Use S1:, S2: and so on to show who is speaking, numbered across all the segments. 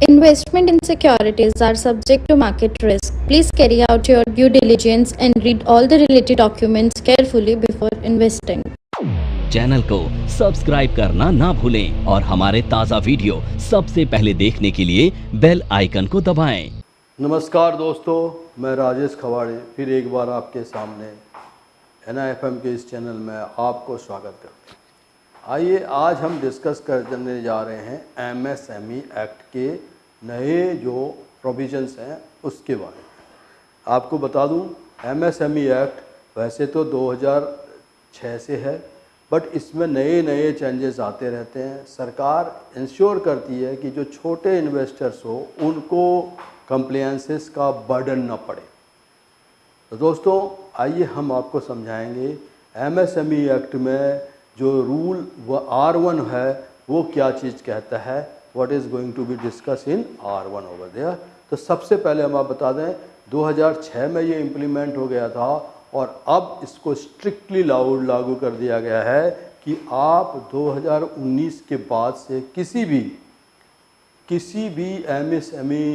S1: Investment in securities are subject to market risk. Please carry out your due diligence and read all the related documents carefully before investing.
S2: Channel को subscribe करना ना भूलें और हमारे ताज़ा video सबसे पहले देखने के लिए बेल आइकन को दबाएं।
S3: नमस्कार दोस्तों, मैं राजेश खवाड़े फिर एक बार आपके सामने NIFM के इस चैनल में आपको स्वागत करते हैं। आइए आज हम डिस्कस करने जा रहे हैं MSME एक्ट के नए जो प्रोविजंस हैं उसके बारे में। आपको बता दूं, MSME एक्ट वैसे तो 2006 से है, बट इसमें नए नए चेंजेस आते रहते हैं। सरकार इंश्योर करती है कि जो छोटे इन्वेस्टर्स हो उनको कंप्लायंसेस का बर्डन ना पड़े। तो दोस्तों आइए हम आपको समझाएंगे MSME एक्ट में जो रूल R1 है वो क्या चीज़ कहता है। What is going to be discuss in R1 over there. तो सबसे पहले हम आप बता दें 2006 में ये इम्प्लीमेंट हो गया था और अब इसको स्ट्रिक्टली लागू कर दिया गया है कि आप 2019 के बाद से किसी भी MSME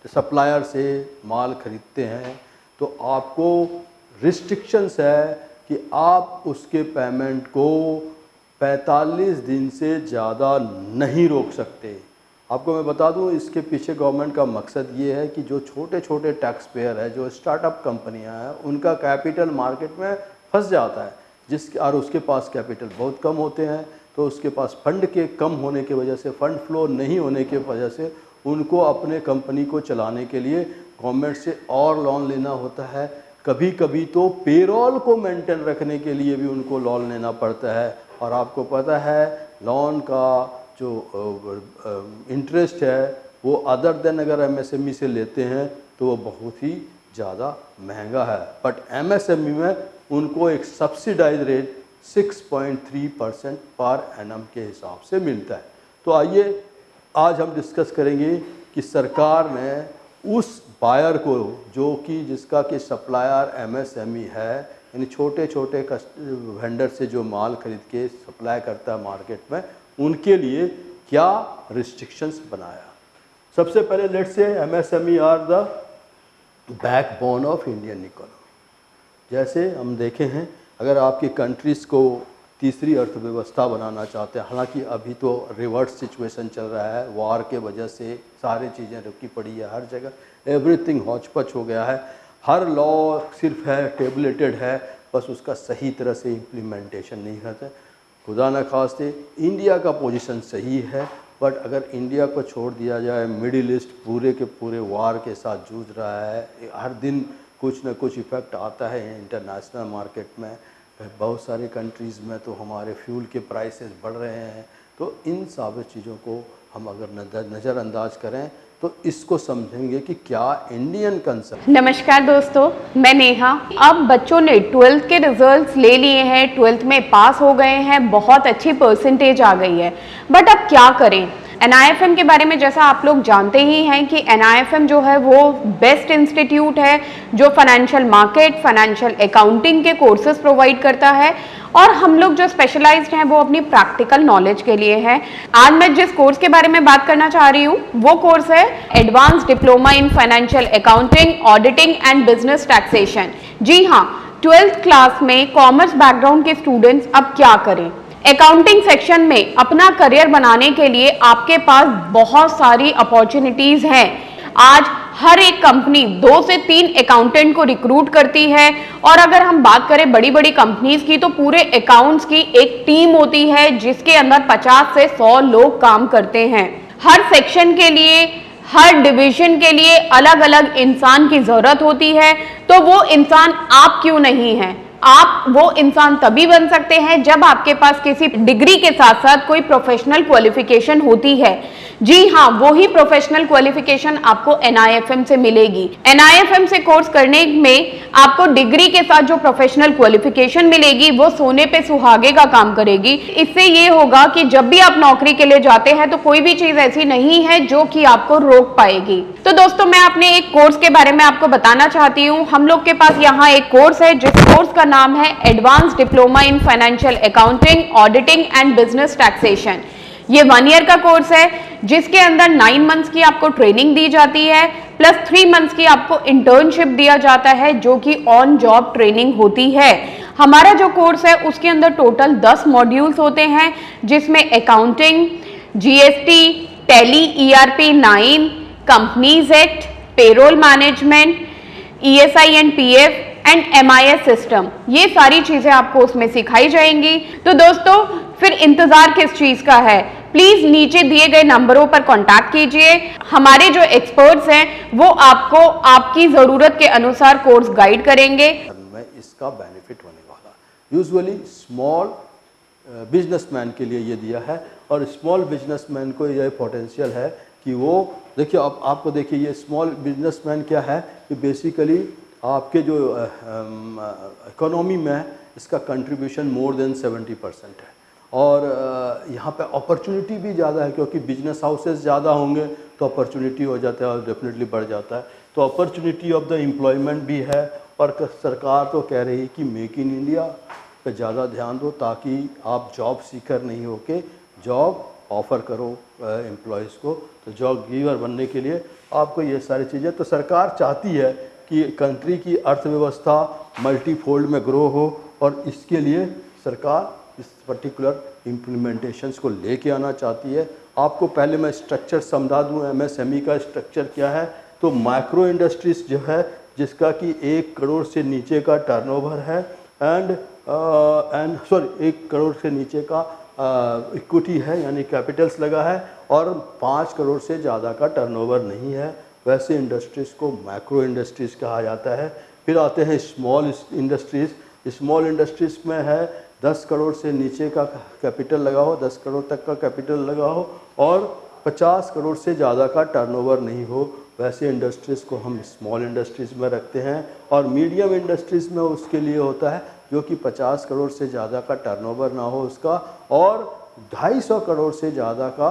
S3: सप्लायर से माल खरीदते हैं तो आपको रिस्ट्रिक्शंस है कि आप उसके पेमेंट को 45 दिन से ज़्यादा नहीं रोक सकते। आपको मैं बता दूं, इसके पीछे गवर्नमेंट का मकसद ये है कि जो छोटे छोटे टैक्स पेयर है, जो स्टार्टअप कंपनियां हैं, उनका कैपिटल मार्केट में फंस जाता है और उसके पास कैपिटल बहुत कम होते हैं। तो उसके पास फंड के कम होने की वजह से, फंड फ्लो नहीं होने की वजह से उनको अपने कंपनी को चलाने के लिए गवर्नमेंट से और लोन लेना होता है। कभी कभी तो पेरोल को मेंटेन रखने के लिए भी उनको लोन लेना पड़ता है। और आपको पता है लोन का जो इंटरेस्ट है वो अदर देन अगर MSME से लेते हैं तो वो बहुत ही ज़्यादा महंगा है। बट MSME में उनको एक सब्सिडाइज रेट 6.3% पर एनम के हिसाब से मिलता है। तो आइए आज हम डिस्कस करेंगे कि सरकार ने उस बायर को जो कि जिसका कि सप्लायर MSME है, यानी छोटे छोटे वेंडर से जो माल खरीद के सप्लाई करता है मार्केट में, उनके लिए क्या रिस्ट्रिक्शंस बनाया। सबसे पहले let's say MSME are the backbone of Indian economy. जैसे हम देखे हैं, अगर आपकी कंट्रीज़ को तीसरी अर्थव्यवस्था बनाना चाहते हैं, हालांकि अभी तो रिवर्स सिचुएशन चल रहा है, वार के वजह से सारी चीज़ें रुकी पड़ी है, हर जगह एवरीथिंग हौच-पच हो गया है, हर लॉ सिर्फ है टेबलेटेड है, बस उसका सही तरह से इम्प्लीमेंटेशन नहीं होता। खुदा न खास्ते इंडिया का पोजीशन सही है, बट अगर इंडिया को छोड़ दिया जाए, मिडिल ईस्ट पूरे के पूरे वार के साथ जूझ रहा है, हर दिन कुछ न कुछ इफ़ेक्ट आता है इंटरनेशनल मार्केट में। बहुत सारी कंट्रीज़ में तो हमारे फ्यूल के प्राइसेस बढ़ रहे हैं। तो इन सारी चीज़ों को हम अगर नज़रअंदाज करें तो इसको समझेंगे कि क्या इंडियन कंसेप्ट।
S4: नमस्कार दोस्तों, मैं नेहा। अब बच्चों ने 12th के रिजल्ट्स ले लिए हैं, 12th में पास हो गए हैं, बहुत अच्छी परसेंटेज आ गई है, बट अब क्या करें। NIFM के बारे में जैसा आप लोग जानते ही हैं कि NIFM जो है वो बेस्ट इंस्टीट्यूट है जो फाइनेंशियल मार्केट, फाइनेंशियल अकाउंटिंग के कोर्सेज प्रोवाइड करता है और हम लोग जो स्पेशलाइज्ड हैं वो अपनी प्रैक्टिकल नॉलेज के लिए है। आज मैं जिस कोर्स के बारे में बात करना चाह रही हूँ वो कोर्स है advance diploma in financial accounting, auditing and business taxation. जी हाँ, 12th क्लास में कॉमर्स बैकग्राउंड के स्टूडेंट्स अब क्या करें। अकाउंटिंग सेक्शन में अपना करियर बनाने के लिए आपके पास बहुत सारी अपॉर्चुनिटीज हैं। आज हर एक कंपनी 2 से 3 अकाउंटेंट को रिक्रूट करती है और अगर हम बात करें बड़ी बड़ी कंपनीज की तो पूरे अकाउंट्स की एक टीम होती है जिसके अंदर 50 से 100 लोग काम करते हैं। हर सेक्शन के लिए, हर डिवीजन के लिए अलग अलग इंसान की जरूरत होती है। तो वो इंसान आप क्यों नहीं है। आप वो इंसान तभी बन सकते हैं जब आपके पास किसी डिग्री के साथ साथ कोई प्रोफेशनल क्वालिफिकेशन होती है। जी हाँ, वो ही प्रोफेशनल क्वालिफिकेशन आपको NIFM से मिलेगी। NIFM से कोर्स करने में आपको डिग्री के साथ जो प्रोफेशनल क्वालिफिकेशन मिलेगी वो सोने पे सुहागे का काम करेगी। इससे ये होगा कि जब भी आप नौकरी के लिए जाते हैं तो कोई भी चीज ऐसी नहीं है जो कि आपको रोक पाएगी। तो दोस्तों मैं अपने एक कोर्स के बारे में आपको बताना चाहती हूँ। हम लोग के पास यहाँ एक कोर्स है जिस कोर्स का नाम है advance diploma in financial accounting, auditing and business taxation. ये 1 ईयर का कोर्स है जिसके अंदर 9 मंथ्स की आपको ट्रेनिंग दी जाती है प्लस 3 मंथ्स की आपको इंटर्नशिप दिया जाता है जो कि ऑन जॉब ट्रेनिंग होती है। हमारा जो कोर्स है उसके अंदर टोटल 10 मॉड्यूल्स होते हैं जिसमें accounting, GST, tally, ERP 9, companies act, payroll management, ESI and PF and MIS system, ये सारी चीजें आपको उसमें सिखाई जाएंगी। तो दोस्तों फिर इंतजार किस चीज का है, प्लीज नीचे दिए गए नंबरों पर कांटेक्ट कीजिए। हमारे जो एक्सपर्ट्स हैं वो आपको आपकी जरूरत के अनुसार कोर्स गाइड करेंगे।
S3: में इसका बेनिफिट होने वाला यूजुअली स्मॉल बिजनेसमैन के लिए ये दिया है, और स्मॉल बिजनेसमैन को ये पोटेंशियल है कि वो देखिए, अब आपको देखिए ये स्मॉल बिजनेसमैन क्या है कि बेसिकली आपके जो इकोनॉमी में इसका कंट्रीब्यूशन मोर देन 70% है, और यहाँ पे अपॉर्चुनिटी भी ज़्यादा है क्योंकि बिजनेस हाउसेस ज़्यादा होंगे तो अपॉर्चुनिटी हो जाता है और डेफिनेटली बढ़ जाता है। तो अपॉर्चुनिटी ऑफ द एम्प्लॉयमेंट भी है, और सरकार तो कह रही है कि मेक इन इंडिया पे ज़्यादा ध्यान दो ताकि आप जॉब सीकर नहीं होके जॉब ऑफ़र करो एम्प्लॉयज़ को। तो जॉब गिवर बनने के लिए आपको ये सारी चीज़ें, तो सरकार चाहती है कि कंट्री की अर्थव्यवस्था मल्टीफोल्ड में ग्रो हो, और इसके लिए सरकार इस पर्टिकुलर इम्प्लीमेंटेशंस को लेके आना चाहती है। आपको पहले मैं स्ट्रक्चर समझा दूँ, एमएसएमई का स्ट्रक्चर क्या है। तो माइक्रो इंडस्ट्रीज़ जो है जिसका कि 1 करोड़ से नीचे का टर्नओवर है, एंड 1 करोड़ से नीचे का इक्विटी है यानी कैपिटल्स लगा है, और 5 करोड़ से ज़्यादा का टर्नओवर नहीं है, वैसे इंडस्ट्रीज़ को माइक्रो इंडस्ट्रीज़ कहा जाता है। फिर आते हैं स्मॉल इंडस्ट्रीज़। स्मॉल इंडस्ट्रीज़ में है 10 करोड़ से नीचे का कैपिटल लगा हो, 10 करोड़ तक का कैपिटल लगा हो, और 50 करोड़ से ज़्यादा का टर्नओवर नहीं हो, वैसे इंडस्ट्रीज़ को हम स्मॉल इंडस्ट्रीज़ में रखते हैं। और मीडियम इंडस्ट्रीज़ में उसके लिए होता है जो कि 50 करोड़ से ज़्यादा का टर्नओवर ना हो उसका, और 250 करोड़ से ज़्यादा का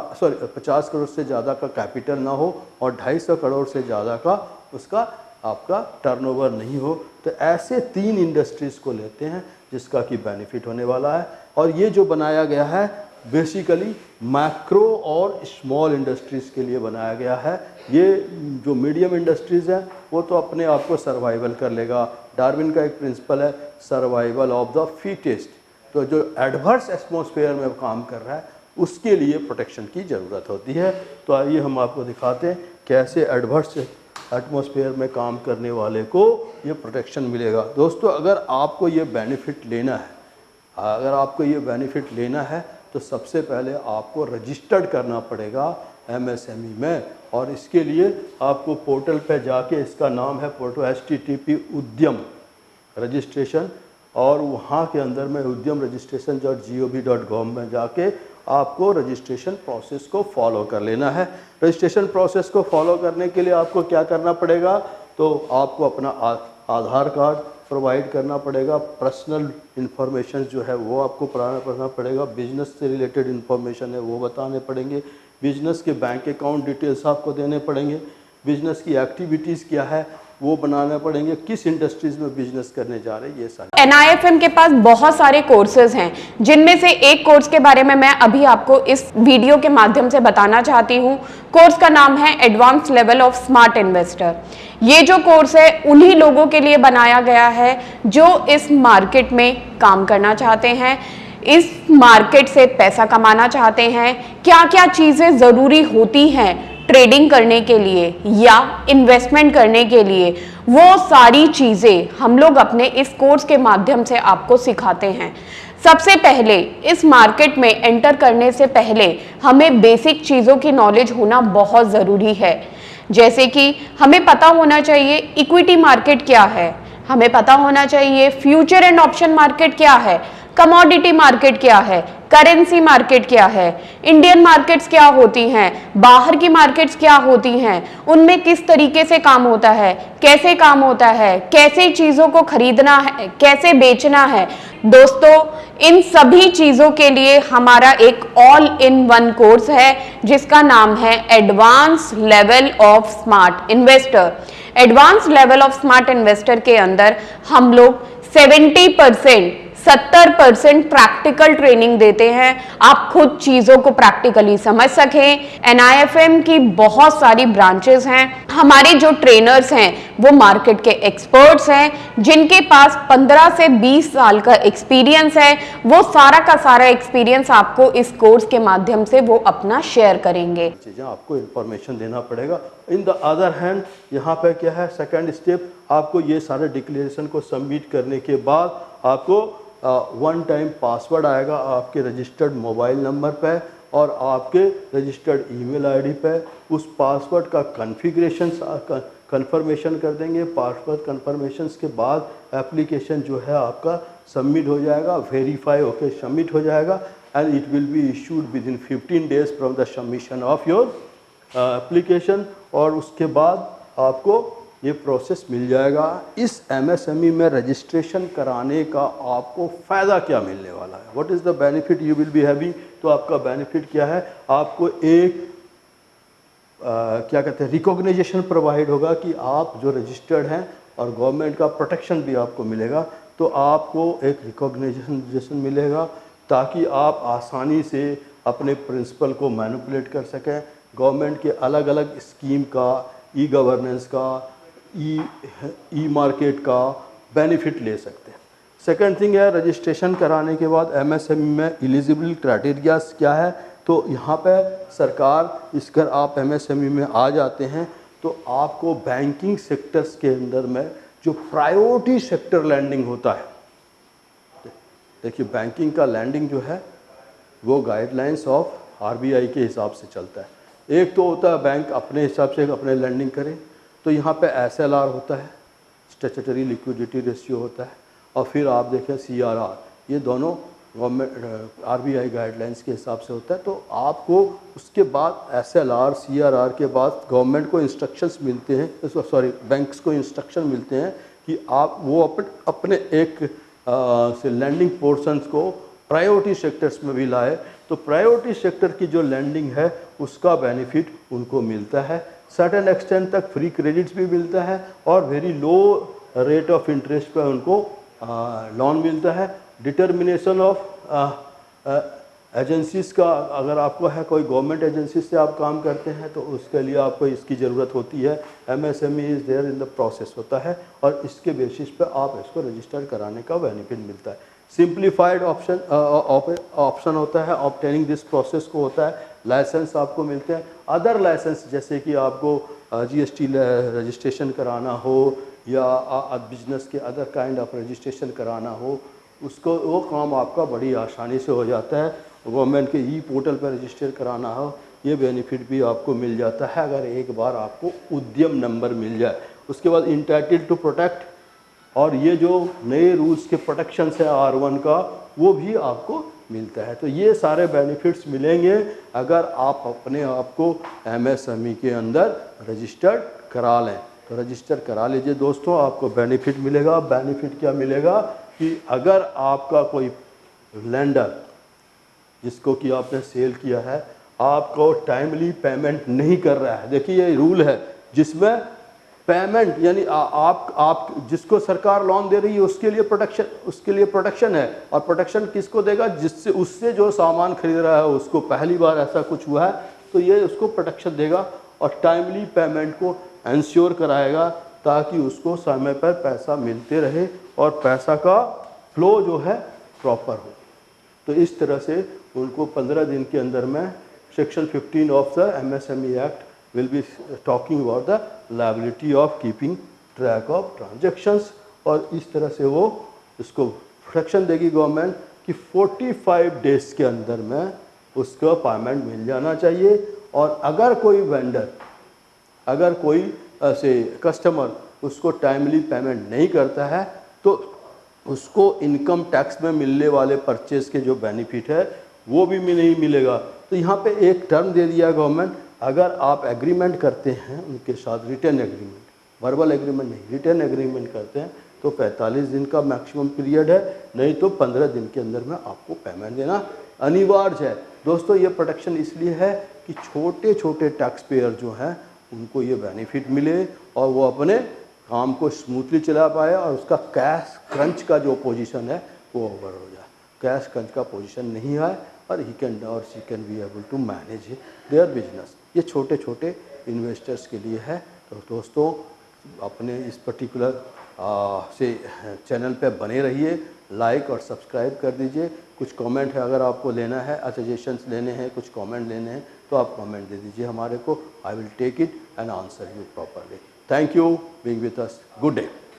S3: 50 करोड़ से ज़्यादा का कैपिटल ना हो, और 250 करोड़ से ज़्यादा का उसका आपका टर्नओवर नहीं हो। तो ऐसे 3 इंडस्ट्रीज़ को लेते हैं जिसका कि बेनिफिट होने वाला है। और ये जो बनाया गया है बेसिकली मैक्रो और स्मॉल इंडस्ट्रीज़ के लिए बनाया गया है। ये जो मीडियम इंडस्ट्रीज़ हैं वो तो अपने आप को सर्वाइवल कर लेगा। डार्विन का एक प्रिंसिपल है सर्वाइवल ऑफ द फिटेस्ट। तो जो एडवर्स एटमॉस्फेयर में काम कर रहा है उसके लिए प्रोटेक्शन की ज़रूरत होती है। तो आइए हम आपको दिखाते हैं कैसे एडवर्स एटमॉस्फेयर में काम करने वाले को ये प्रोटेक्शन मिलेगा। दोस्तों अगर आपको ये बेनिफिट लेना है तो सबसे पहले आपको रजिस्टर्ड करना पड़ेगा एमएसएमई में, और इसके लिए आपको पोर्टल पे जाके, इसका नाम है पोर्टल http उद्यम रजिस्ट्रेशन, और वहाँ के अंदर में उद्यम registration.gov.gov में जाके आपको रजिस्ट्रेशन प्रोसेस को फॉलो कर लेना है। रजिस्ट्रेशन प्रोसेस को फॉलो करने के लिए आपको क्या करना पड़ेगा, तो आपको अपना आधार कार्ड प्रोवाइड करना पड़ेगा, पर्सनल इन्फॉर्मेशन जो है वो आपको बताना पड़ेगा, बिजनेस से रिलेटेड इन्फॉर्मेशन है वो बताने पड़ेंगे, बिजनेस के बैंक अकाउंट डिटेल्स आपको देने पड़ेंगे, बिजनेस की एक्टिविटीज़ क्या है वो बनाने पड़ेंगे, किस इंडस्ट्रीज में बिजनेस करने जा रहे हैं, ये सारे।
S4: NIFM के पास बहुत सारे कोर्सेज हैं जिनमें से एक कोर्स के बारे में मैं अभी आपको इस वीडियो के माध्यम से बताना चाहती हूँ। कोर्स का नाम है advance level of smart investor. ये जो कोर्स है उन्हीं लोगों के लिए बनाया गया है जो इस मार्केट में काम करना चाहते हैं, इस मार्केट से पैसा कमाना चाहते हैं। क्या क्या चीजें जरूरी होती हैं ट्रेडिंग करने के लिए या इन्वेस्टमेंट करने के लिए, वो सारी चीजें हम लोग अपने इस कोर्स के माध्यम से आपको सिखाते हैं। सबसे पहले इस मार्केट में एंटर करने से पहले हमें बेसिक चीजों की नॉलेज होना बहुत जरूरी है। जैसे कि हमें पता होना चाहिए इक्विटी मार्केट क्या है, हमें पता होना चाहिए फ्यूचर एंड ऑप्शन मार्केट क्या है, कमोडिटी मार्केट क्या है, करेंसी मार्केट क्या है, इंडियन मार्केट्स क्या होती हैं, बाहर की मार्केट्स क्या होती हैं, उनमें किस तरीके से काम होता है, कैसे काम होता है, कैसे चीजों को खरीदना है, कैसे बेचना है। दोस्तों इन सभी चीजों के लिए हमारा एक ऑल इन वन कोर्स है जिसका नाम है advance level of smart investor. Advance level of smart investor के अंदर हम लोग 70% 70% प्रैक्टिकल ट्रेनिंग देते हैं, आप खुद चीजों को प्रैक्टिकली समझ सकें। NIFM की बहुत सारी ब्रांचेस हैं। हमारे जो ट्रेनर्स हैं वो मार्केट के एक्सपर्ट्स हैं, जिनके पास 15 से 20 साल का एक्सपीरियंस है। वो सारा का सारा एक्सपीरियंस आपको इस कोर्स के माध्यम से वो अपना शेयर करेंगे।
S3: चीज़ें आपको इंफॉर्मेशन देना पड़ेगा। इन द अदर हैंड यहाँ पे क्या है, सेकंड स्टेप, आपको ये सारे डिक्लेरेशन को सबमिट करने के बाद आपको वन टाइम पासवर्ड आएगा आपके रजिस्टर्ड मोबाइल नंबर पे और आपके रजिस्टर्ड ईमेल आईडी पे। उस पासवर्ड का कन्फर्मेशन कर देंगे। पासवर्ड कन्फर्मेशंस के बाद एप्लीकेशन जो है आपका सबमिट हो जाएगा, वेरीफाई होकर सबमिट हो जाएगा and it will be issued with in 15 days from the submission of your application. और उसके बाद आपको ये प्रोसेस मिल जाएगा। इस MSME में रजिस्ट्रेशन कराने का आपको फ़ायदा क्या मिलने वाला है, what is the benefit you will be having. तो आपका बेनिफिट क्या है, आपको एक क्या कहते हैं रिकॉग्नाइजेशन प्रोवाइड होगा कि आप जो रजिस्टर्ड हैं और गवर्नमेंट का प्रोटेक्शन भी आपको मिलेगा। तो आपको एक रिकॉग्नाइजेशन मिलेगा ताकि आप आसानी से अपने प्रिंसिपल को मैनिपुलेट कर सकें, गवर्नमेंट के अलग अलग स्कीम का, ई गवर्नेंस का, ई मार्केट का बेनिफिट ले सकते हैं। सेकंड थिंग है, रजिस्ट्रेशन कराने के बाद MSME में एलिजिबल क्राइटेरिया क्या है। तो यहाँ पे सरकार, इसकर आप MSME में आ जाते हैं तो आपको बैंकिंग सेक्टर्स के अंदर में जो प्रायोरिटी सेक्टर लैंडिंग होता है, देखिए बैंकिंग का लैंडिंग जो है वो गाइडलाइंस ऑफ RBI के हिसाब से चलता है। एक तो होता है बैंक अपने हिसाब से अपने लैंडिंग करे, तो यहाँ पे SLR होता है, स्टैट्यूटरी लिक्विडिटी रेशियो होता है, और फिर आप देखें CRR, ये दोनों गवर्नमेंट RBI गाइडलाइंस के हिसाब से होता है। तो आपको उसके बाद SLR CRR के बाद गवर्नमेंट को इंस्ट्रक्शंस मिलते हैं, सॉरी बैंक्स को इंस्ट्रक्शन मिलते हैं कि आप वो अपने एक से लैंडिंग पोर्शंस को प्रायोरिटी सेक्टर्स में भी लाए। तो प्रायोरिटी सेक्टर की जो लैंडिंग है उसका बेनिफिट उनको मिलता है। सर्टेन एक्सटेंट तक फ्री क्रेडिट्स भी मिलता है और very low rate of interest पर उनको लोन मिलता है। डिटर्मिनेशन ऑफ एजेंसीज़ का, अगर आपको है कोई गवर्नमेंट एजेंसी से आप काम करते हैं तो उसके लिए आपको इसकी ज़रूरत होती है। MSME is there in the process होता है और इसके बेसिस पे आप इसको रजिस्टर कराने का बेनिफिट मिलता है। सिंप्लीफाइड ऑप्शन होता है, ऑब्टेनिंग दिस प्रोसेस को होता है। लाइसेंस आपको मिलते हैं। अदर लाइसेंस जैसे कि आपको GST रजिस्ट्रेशन कराना हो या बिजनेस के अदर काइंड ऑफ रजिस्ट्रेशन कराना हो, उसको वो काम आपका बड़ी आसानी से हो जाता है। गवर्नमेंट के ई पोर्टल पर रजिस्टर कराना हो, ये बेनिफिट भी आपको मिल जाता है अगर एक बार आपको उद्यम नंबर मिल जाए। उसके बाद इंटाइटल्ड टू प्रोटेक्ट, और ये जो नए रूल्स के प्रोटेक्शन है R1 का, वो भी आपको मिलता है। तो ये सारे बेनिफिट्स मिलेंगे अगर आप अपने आप को MSME के अंदर रजिस्टर्ड करा लें। तो रजिस्टर करा लीजिए दोस्तों, आपको बेनिफिट मिलेगा। बेनिफिट क्या मिलेगा कि अगर आपका कोई लेंडर जिसको कि आपने सेल किया है आपको टाइमली पेमेंट नहीं कर रहा है, देखिए ये रूल है जिसमें पेमेंट यानी आप जिसको सरकार लोन दे रही है उसके लिए प्रोटेक्शन है। और प्रोटेक्शन किसको देगा, जिससे उससे जो सामान खरीद रहा है उसको पहली बार ऐसा कुछ हुआ है तो ये उसको प्रोटेक्शन देगा और टाइमली पेमेंट को इंश्योर कराएगा ताकि उसको समय पर पैसा मिलते रहे और पैसा का फ्लो जो है प्रॉपर हो। तो इस तरह से उनको 15 दिन के अंदर में section 15 of the MSME act will be talking about the liability of keeping track of transactions, और इस तरह से वो इसको प्रोटेक्शन देगी गवर्नमेंट कि 45 डेज के अंदर में उसका पेमेंट मिल जाना चाहिए। और अगर कोई वेंडर, अगर कोई ऐसे कस्टमर उसको टाइमली पेमेंट नहीं करता है तो उसको इनकम टैक्स में मिलने वाले परचेज के जो बेनिफिट है वो भी नहीं मिलेगा। तो यहाँ पे एक टर्म दे दिया गवर्नमेंट, अगर आप एग्रीमेंट करते हैं उनके साथ, रिटर्न एग्रीमेंट, वर्बल एग्रीमेंट नहीं, रिटर्न एग्रीमेंट करते हैं तो 45 दिन का मैक्सिमम पीरियड है, नहीं तो 15 दिन के अंदर में आपको पेमेंट देना अनिवार्य है। दोस्तों ये प्रोटेक्शन इसलिए है कि छोटे छोटे टैक्स पेयर जो हैं उनको ये बेनिफिट मिले और वो अपने काम को स्मूथली चला पाए और उसका कैश क्रंच का जो पोजीशन है वो ओवर हो जाए। कैश क्रंच का पोजीशन नहीं है और ही कैन और she can be able to manage their business. ये छोटे छोटे इन्वेस्टर्स के लिए है। तो दोस्तों अपने इस पर्टिकुलर से चैनल पे बने रहिए, लाइक और सब्सक्राइब कर दीजिए। कुछ कमेंट है अगर आपको लेना है, सजेशंस लेने हैं, कुछ कमेंट लेने हैं तो आप कमेंट दे दीजिए हमारे को। I will take it and answer you properly. Thank you being with us. Good day.